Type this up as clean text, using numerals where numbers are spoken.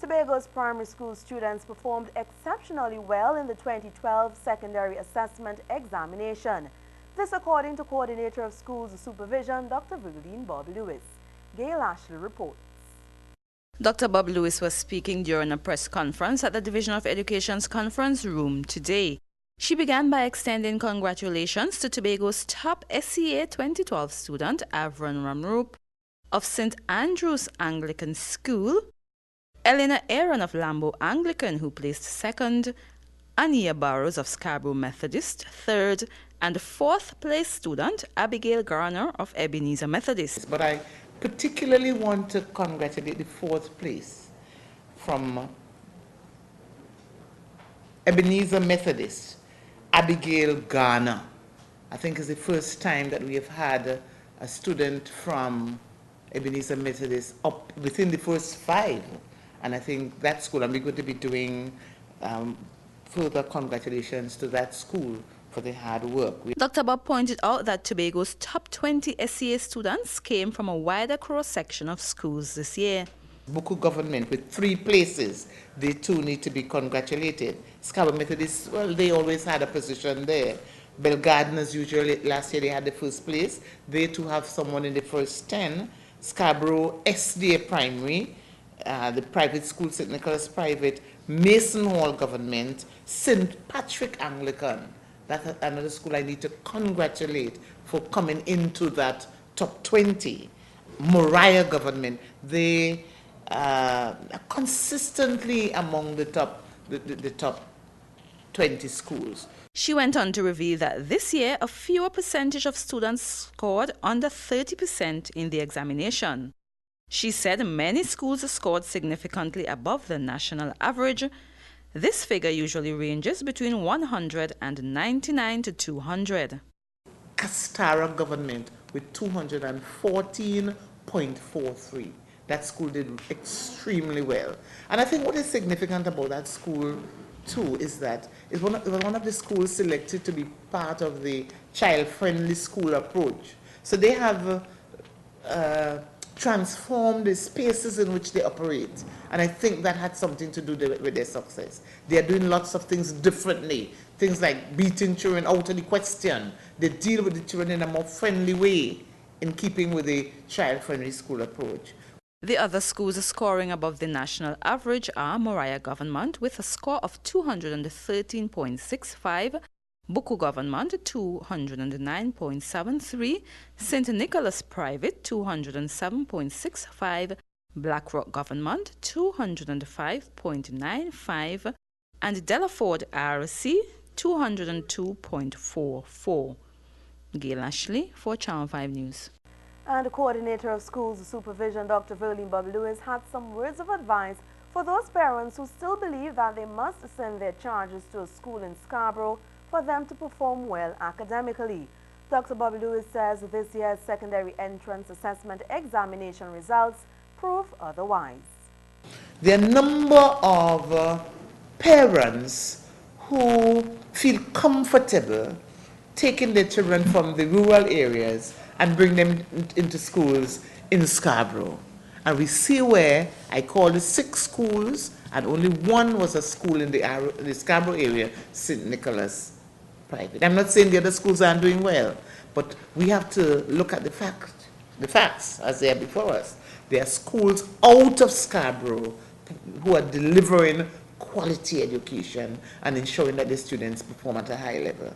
Tobago's primary school students performed exceptionally well in the 2012 secondary assessment examination. This according to Coordinator of Schools Supervision, Dr. Verleen Bobb. Gail Ashley reports. Dr. Bob Lewis was speaking during a press conference at the Division of Education's conference room today. She began by extending congratulations to Tobago's top SEA 2012 student, Avron Ramroop of St. Andrew's Anglican School, Eleanor Aaron of Lambo Anglican, who placed second, Ania Barrows of Scarborough Methodist, third, and fourth place student, Abigail Garner of Ebenezer Methodist. But I particularly want to congratulate the fourth place from Ebenezer Methodist, Abigail Garner. I think it's the first time that we have had a student from Ebenezer Methodist up within the first 5. And I think that school, and we're going to be doing further congratulations to that school for the hard work. Dr. Bob pointed out that Tobago's top 20 SEA students came from a wider cross-section of schools this year. Buku government with 3 places, they too need to be congratulated. Scarborough Methodist, well, they always had a position there. Bell Gardeners usually, last year they had the first place. They too have someone in the first 10. Scarborough SDA Primary, the private school, St. Nicholas Private, Mason Hall Government, St. Patrick Anglican. That's another school I need to congratulate for coming into that top 20. Moriah Government, they are consistently among the top 20 schools. She went on to reveal that this year a fewer percentage of students scored under 30% in the examination. She said many schools scored significantly above the national average. This figure usually ranges between 100 and 99 to 200. Castara Government with 214.43. That school did extremely well. And I think what is significant about that school too is that it was one of the schools selected to be part of the child-friendly school approach. So they have transform the spaces in which they operate. And I think that had something to do with their success. They are doing lots of things differently. Things like beating children out of the question. They deal with the children in a more friendly way in keeping with the child-friendly school approach. The other schools scoring above the national average are Moriah Government with a score of 213.65, Buku Government 209.73, St. Nicholas Private 207.65, Blackrock Government 205.95, and Delaford RC 202.44. Gail Ashley for Channel 5 News. And the Coordinator of Schools Supervision, Dr. Verleen Bobb, had some words of advice for those parents who still believe that they must send their charges to a school in Scarborough for them to perform well academically. Dr. Bobb says this year's secondary entrance assessment examination results prove otherwise. There are a number of parents who feel comfortable taking their children from the rural areas and bring them into schools in Scarborough. And we see where I called 6 schools and only 1 was a school in the Scarborough area, St. Nicholas Private. I'm not saying the other schools aren't doing well, but we have to look at the facts as they are before us. There are schools out of Scarborough who are delivering quality education and ensuring that the students perform at a high level.